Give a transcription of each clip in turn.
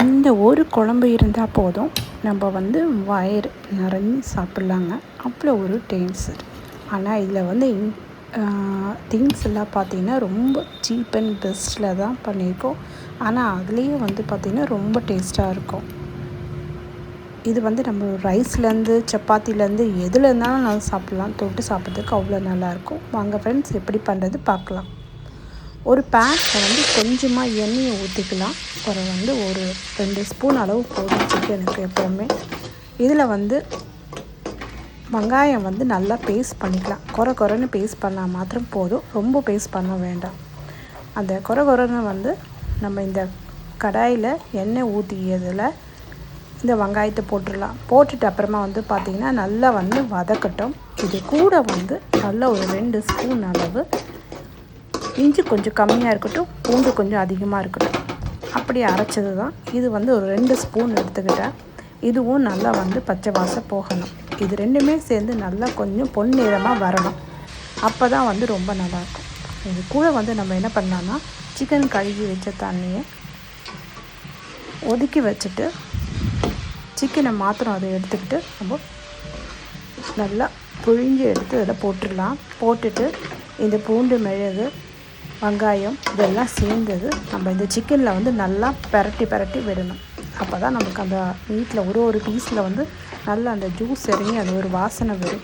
இந்த ஒரு குழம்பு இருந்தால் போதும், நம்ம வந்து வயிறு நிறைஞ்சு சாப்பிட்லாங்க. அவ்வளோ ஒரு டேஸ்ட். ஆனால் இதில் வந்து திங்ஸ் எல்லாம் பார்த்திங்கன்னா ரொம்ப சீப் அண்ட் பெஸ்ட்டில் தான் பண்ணியிருக்கோம். ஆனால் அதுலேயே வந்து பார்த்திங்கன்னா ரொம்ப டேஸ்ட்டாக இருக்கும். இது வந்து நம்ம ரைஸ்லேருந்து சப்பாத்திலேருந்து எதில் இருந்தாலும் நல்லா சாப்பிட்லாம். தொட்டு சாப்பிட்றதுக்கு அவ்வளோ நல்லாயிருக்கும். வாங்க ஃப்ரெண்ட்ஸ், எப்படி பண்ணுறது பார்க்கலாம். ஒரு பேனில் வந்து கொஞ்சமாக எண்ணெயை ஊற்றிக்கலாம். ஒரு 2 ஸ்பூன் அளவு போதும் சிக்கனுக்கு எப்போவுமே. இதில் வந்து வெங்காயம் வந்து நல்லா பேஸ்ட் பண்ணிக்கலாம். குறைன்னு பேஸ்ட் பண்ணால் மாத்திரம் போதும், ரொம்ப பேஸ்ட் பண்ண வேண்டாம். அந்த குறைன்னு வந்து நம்ம இந்த கடாயில் எண்ணெய் ஊற்றியதில் இந்த வெங்காயத்தை போட்டுடலாம். போட்டுட்டு அப்புறமா வந்து பார்த்திங்கன்னா நல்லா வந்து வதக்கட்டும். இது கூட வந்து நல்லா ஒரு 2 ஸ்பூன் அளவு இஞ்சி கொஞ்சம் கம்மியாக இருக்கட்டும், பூண்டு கொஞ்சம் அதிகமாக இருக்கட்டும், அப்படி அரைச்சது தான். இது வந்து ஒரு 2 ஸ்பூன் எடுத்துக்கிட்டேன். இதுவும் நல்லா வந்து பச்சை வாசம் போகணும். இது ரெண்டுமே சேர்ந்து நல்லா கொஞ்சம் பொன்னிறமாக வரணும். அப்போ தான் வந்து ரொம்ப நல்லாயிருக்கும். இது கூட வந்து நம்ம என்ன பண்ணலான்னா, சிக்கன் கழுவி வச்ச தண்ணியை ஒதுக்கி வச்சுட்டு சிக்கனை மாத்திரம் அதை எடுத்துக்கிட்டு நம்ம நல்லா புழிஞ்சு எடுத்து அதில் போட்டுடலாம். போட்டுட்டு இந்த பூண்டு, மிளகு, வெங்காயம் இதெல்லாம் சேர்ந்தது நம்ம இந்த சிக்கனில் வந்து நல்லா பரட்டி விடணும். அப்போ தான் நமக்கு அந்த மீட்டில் ஒரு பீஸில் வந்து நல்லா அந்த ஜூஸ் இறங்கி அது ஒரு வாசனை வரும்.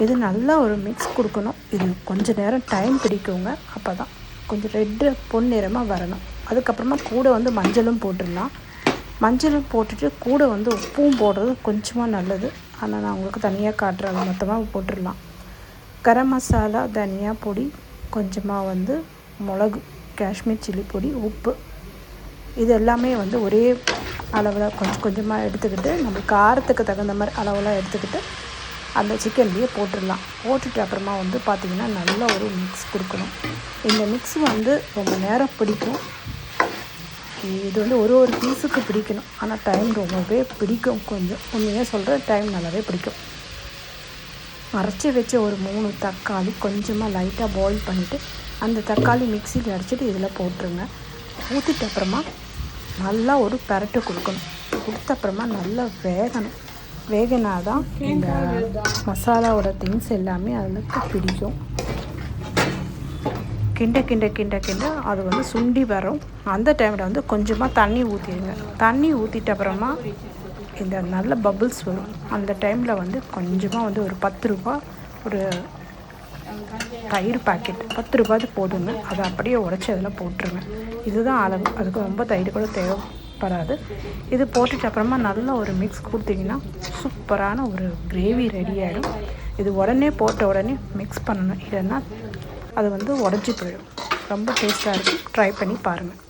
இது நல்லா ஒரு மிக்ஸ் கொடுக்கணும். இது கொஞ்சம் நேரம் டைம் பிடிக்குங்க. அப்போ தான் கொஞ்சம் ரெட்டு பொன்னிறமாக வரணும். அதுக்கப்புறமா கூட வந்து மஞ்சளும் போட்டுடலாம். மஞ்சளும் போட்டுட்டு கூட வந்து உப்பும் போடுறது கொஞ்சமாக நல்லது. ஆனால் நான் உங்களுக்கு தனியாக காட்டுறேன், மொத்தமாக போட்டுடலாம். கரம் மசாலா, தனியா பொடி, கொஞ்சமாக வந்து மிளகு, காஷ்மீர் சில்லி பொடி, உப்பு, இது எல்லாமே வந்து ஒரே அளவில் கொஞ்சமாக எடுத்துக்கிட்டு நம்ம காரத்துக்கு தகுந்த மாதிரி அளவெல்லாம் எடுத்துக்கிட்டு அந்த சிக்கன்லேயே போட்டுடலாம். போட்டுட்டு அப்புறமா வந்து பார்த்திங்கன்னா நல்ல ஒரு மிக்ஸ் கொடுக்கணும். இந்த மிக்ஸ் வந்து ரொம்ப நேரம் பிடிக்கும். இது வந்து ஒரு பீஸுக்கு பிடிக்கணும். ஆனால் டைம் ரொம்பவே பிடிக்கும். கொஞ்சம் உண்மையாக சொல்கிற டைம் நல்லாவே பிடிக்கும். அரைச்சி வச்ச ஒரு 3 தக்காளி கொஞ்சமாக லைட்டாக பாயில் பண்ணிவிட்டு அந்த தக்காளி மிக்சியில் அரைச்சிட்டு இதில் போட்டுருங்க. ஊற்றிட்டு அப்புறமா நல்லா ஒரு பரட்டு கொடுக்கணும். கொடுத்த அப்புறமா நல்லா வேகணும். வேகினா தான் இந்த மசாலாவோட திங்ஸ் எல்லாமே அதுக்கு பிடிக்கும். கிண்ட அது வந்து சுண்டி வரும். அந்த டைமில் வந்து கொஞ்சமாக தண்ணி ஊற்றிடுங்க. தண்ணி ஊற்றிட்ட அப்புறமா இந்த நல்ல பபுள்ஸ் வரும். அந்த டைமில் வந்து கொஞ்சமாக வந்து ஒரு 10 ரூபா ஒரு தயிர் பாக்கெட், 10 ரூபாய்க்கு போதுங்க. அதை அப்படியே உடச்சி அதில் போட்டுருங்க. இதுதான் அளவு. அதுக்கு ரொம்ப தயிர் கூட தேவைப்படாது. இது போட்டுட்டு அப்புறமா நல்லா ஒரு மிக்ஸ் கொடுத்தீங்கன்னா சூப்பரான ஒரு கிரேவி ரெடி ஆகிடும். இது உடனே போட்ட உடனே மிக்ஸ் பண்ணணும், இல்லைன்னா அது வந்து உடஞ்சி போயிடும். ரொம்ப டேஸ்ட்டாக இருக்கும். ட்ரை பண்ணி பாருங்கள்.